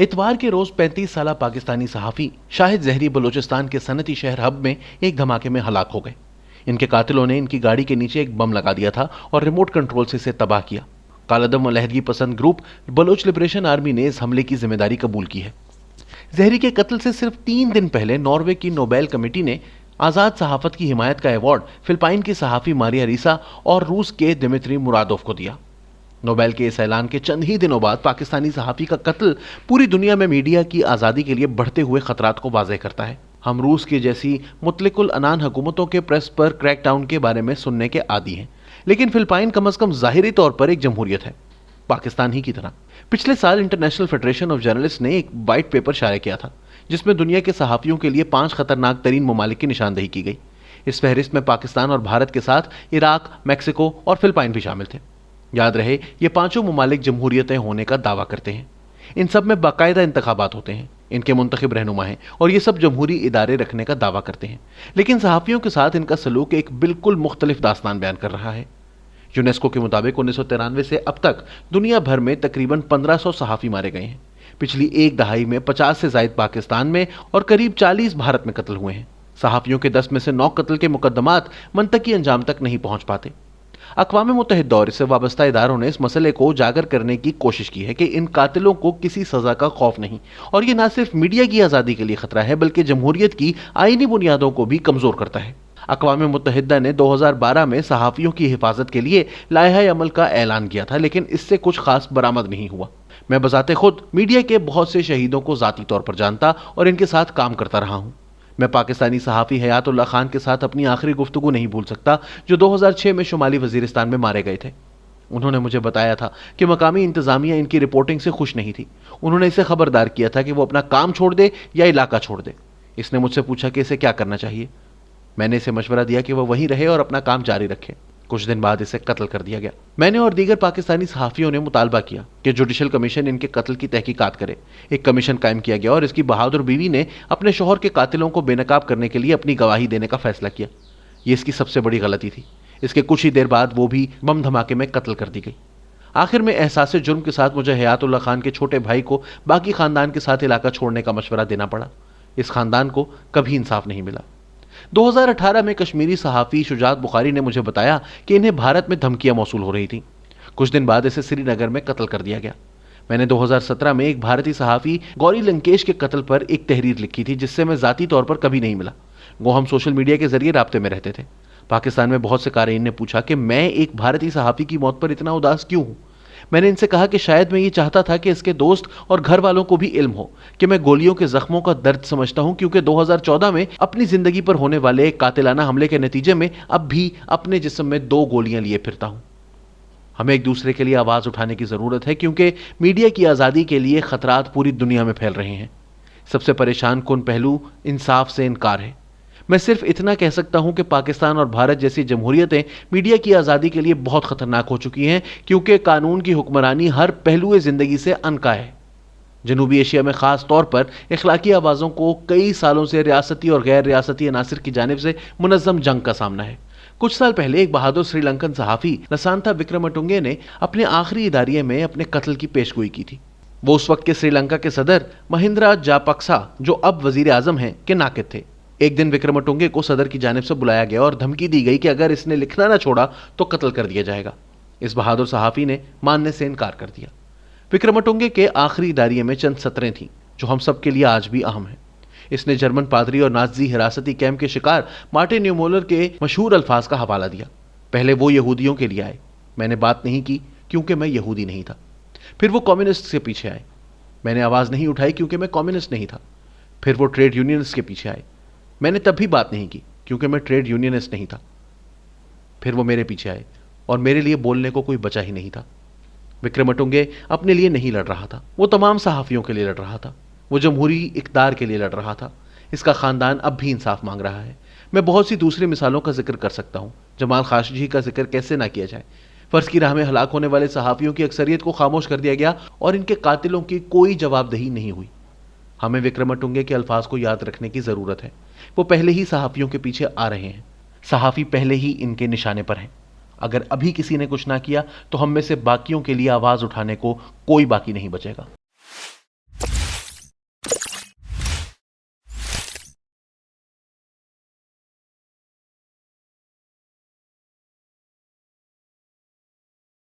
इतवार के रोज 35 साला पाकिस्तानी सहाफी शाहिद जहरी बलूचिस्तान के सनती शहर हब में एक धमाके में हलाक हो गए। इनके कातिलों ने इनकी गाड़ी के नीचे एक बम लगा दिया था और रिमोट कंट्रोल से इसे तबाह किया। कालादम अलहदगी पसंद ग्रुप बलोच लिबरेशन आर्मी ने इस हमले की जिम्मेदारी कबूल की है। जहरी के कत्ल से सिर्फ 3 दिन पहले नॉर्वे की नोबेल कमेटी ने आजाद सहाफत की हिमायत का अवार्ड फिलिपाइन की सहाफी मारिया रीसा और रूस के दिमित्री मुरादोव को दिया। नोबेल के इस ऐलान के चंद ही दिनों बाद पाकिस्तानी सहाफी का कत्ल पूरी दुनिया में मीडिया की आज़ादी के लिए बढ़ते हुए खतरात को वाज़ेह करता है। हम रूस की जैसी मुतलिकुल अनान हुकूमतों के प्रेस पर क्रैकडाउन के बारे में सुनने के आदी हैं, लेकिन फिलिपाइन कम अज़ कम ज़ाहिरी तौर पर एक जमहूरियत है, पाकिस्तान ही की तरह। पिछले साल इंटरनेशनल फेडरेशन ऑफ जर्नलिस्ट ने एक वाइट पेपर शाया किया था जिसमें दुनिया के सहाफ़ियों के लिए 5 खतरनाक तरीन ममालिक की निशानदेही की गई। इस फहरिस्त में पाकिस्तान और भारत के साथ इराक, मैक्सिको और फिलिपाइन भी शामिल थे। याद रहे, ये 5 ममालिक जमहूरियतें होने का दावा करते हैं। इन सब में बाकायदा इंतखाबात होते हैं, इनके मुंतखब रहनुमा हैं और ये सब जमहूरी इदारे रखने का दावा करते हैं। लेकिन सहाफ़ियों के साथ इनका सलूक एक बिल्कुल मुख्तलिफ दास्तान बयान कर रहा है। यूनेस्को के मुताबिक 1993 से अब तक दुनिया भर में तकरीबन 1500 सहाफ़ी मारे गए हैं। पिछली एक दहाई में 50 से ज़ायद पाकिस्तान में और करीब 40 भारत में कत्ल हुए हैं। सहाफ़ियों के 10 में से 9 कत्ल के मुकदमात मंतकी अंजाम तक नहीं पहुंच पाते। अक़वाम मुत्तहिदा और इससे वाबस्ता इदारों ने इस मसले को उजागर करने की कोशिश की है कि इन कातिलों को किसी सज़ा का खौफ नहीं, और ये ना सिर्फ मीडिया की आज़ादी के लिए खतरा है बल्कि जमहूरियत की आईनी बुनियादों को भी कमज़ोर करता है। अक़वाम मुत्तहिदा ने 2012 में सहाफ़ियों की हिफाजत के लिए लाइहा अमल का ऐलान किया था, लेकिन इससे कुछ खास बरामद नहीं हुआ। मैं बज़ाते खुद मीडिया के बहुत से शहीदों को ज़ाती तौर पर जानता और इनके साथ काम करता रहा हूँ। मैं पाकिस्तानी सहाफ़ी हयातुल्लाह खान के साथ अपनी आखिरी गुफ्तगू नहीं भूल सकता, जो 2006 में शुमाली वज़ीरिस्तान में मारे गए थे। उन्होंने मुझे बताया था कि मकामी इंतज़ामिया इनकी रिपोर्टिंग से खुश नहीं थी। उन्होंने इसे खबरदार किया था कि वो अपना काम छोड़ दे या इलाका छोड़ दे। इसने मुझसे पूछा कि इसे क्या करना चाहिए। मैंने इसे मशवरा दिया कि वह वहीं रहे और अपना काम जारी रखे। कुछ दिन बाद इसे कत्ल कर दिया गया। मैंने और दीगर पाकिस्तानी सहाफ़ियों ने मुतालबा किया कि जुडिशल कमीशन इनके कत्ल की तहकीकात करे। एक कमीशन कायम किया गया और इसकी बहादुर बीवी ने अपने शौहर के कातिलों को बेनकाब करने के लिए अपनी गवाही देने का फैसला किया। ये इसकी सबसे बड़ी गलती थी। इसके कुछ ही देर बाद वो भी बम धमाके में कत्ल कर दी गई। आखिर में एहसास जुर्म के साथ मुझे हयातुल्लाह खान के छोटे भाई को बाकी खानदान के साथ इलाका छोड़ने का मशवरा देना पड़ा। इस खानदान को कभी इंसाफ नहीं मिला। 2018 में कश्मीरी सहाफ़ी शुजात बुखारी ने मुझे बताया कि इन्हें भारत में धमकियां मौसूल हो रही थी। कुछ दिन बाद इसे श्रीनगर में कत्ल कर दिया गया। मैंने 2017 में एक भारतीय सहाफ़ी गौरी लंकेश के कत्ल पर एक तहरीर लिखी थी जिससे मैं ज़ाती तौर पर कभी नहीं मिला। वो हम सोशल मीडिया के जरिए राब्ते में रहते थे। पाकिस्तान में बहुत से क़ारीन ने पूछा कि मैं एक भारतीय सहाफ़ी की मौत पर इतना उदास क्यों हूँ। मैंने इनसे कहा कि शायद मैं ये चाहता था कि इसके दोस्त और घर वालों को भी इल्म हो कि मैं गोलियों के जख्मों का दर्द समझता हूं, क्योंकि 2014 में अपनी जिंदगी पर होने वाले एक कातिलाना हमले के नतीजे में अब भी अपने जिस्म में 2 गोलियां लिए फिरता हूं। हमें एक दूसरे के लिए आवाज उठाने की जरूरत है, क्योंकि मीडिया की आज़ादी के लिए खतरात पूरी दुनिया में फैल रहे हैं। सबसे परेशान कुन पहलू इंसाफ से इनकार है। मैं सिर्फ इतना कह सकता हूं कि पाकिस्तान और भारत जैसी जमहूरियतें मीडिया की आज़ादी के लिए बहुत खतरनाक हो चुकी हैं, क्योंकि कानून की हुक्मरानी हर पहलू ज़िंदगी से अनका है। जनूबी एशिया में ख़ास तौर पर इखलाकी आवाज़ों को कई सालों से रियासती और गैर रियासती अनासर की जानिब से मुनज़्ज़म जंग का सामना है। कुछ साल पहले एक बहादुर श्रीलंकन सहाफ़ी लसांथा विक्रमटुंगे ने अपने आखिरी इदारिये में अपने कत्ल की पेशगोई की थी। वो उस वक्त के श्रीलंका के सदर महिंद्रा जापक्सा, जो अब वज़ीर आज़म हैं, के नाकिद थे। एक दिन विक्रमटुंगे को सदर की जानिब से बुलाया गया और धमकी दी गई कि अगर इसने लिखना ना छोड़ा तो कत्ल कर दिया जाएगा। इस बहादुर सहाफ़ी ने मानने से इनकार कर दिया। विक्रमटुंगे के आखिरी इदारिये में चंद सतरें थीं जो हम सब के लिए आज भी अहम हैं। इसने जर्मन पादरी और नाज़ी हिरासती कैंप के शिकार मार्टिन न्यूमोलर के मशहूर अल्फाज का हवाला दिया। पहले वो यहूदियों के लिए आए, मैंने बात नहीं की क्योंकि मैं यहूदी नहीं था। फिर वो कम्युनिस्ट के पीछे आए, मैंने आवाज़ नहीं उठाई क्योंकि मैं कम्युनिस्ट नहीं था। फिर वो ट्रेड यूनियनिस्ट के पीछे आए, मैंने तब भी बात नहीं की क्योंकि मैं ट्रेड यूनियनिस्ट नहीं था। फिर वो मेरे पीछे आए और मेरे लिए बोलने को कोई बचा ही नहीं था। विक्रमटुंगे अपने लिए नहीं लड़ रहा था, वो तमाम सहाफ़ियों के लिए लड़ रहा था। वो जमहूरी इक़्तिदार के लिए लड़ रहा था। इसका ख़ानदान अब भी इंसाफ मांग रहा है। मैं बहुत सी दूसरी मिसालों का जिक्र कर सकता हूँ। जमाल खाशोगी का जिक्र कैसे ना किया जाए। फ़र्ज़ की राह में हलाक होने वाले सहाफ़ियों की अक्सरियत को खामोश कर दिया गया और इनके कातिलों की कोई जवाबदेही नहीं हुई। हमें विक्रमटुंगे के अल्फाज को याद रखने की ज़रूरत है। वो पहले ही सहाफ़ियों के पीछे आ रहे हैं। सहाफ़ी पहले ही इनके निशाने पर हैं। अगर अभी किसी ने कुछ ना किया तो हम में से बाकियों के लिए आवाज़ उठाने को कोई बाकी नहीं बचेगा।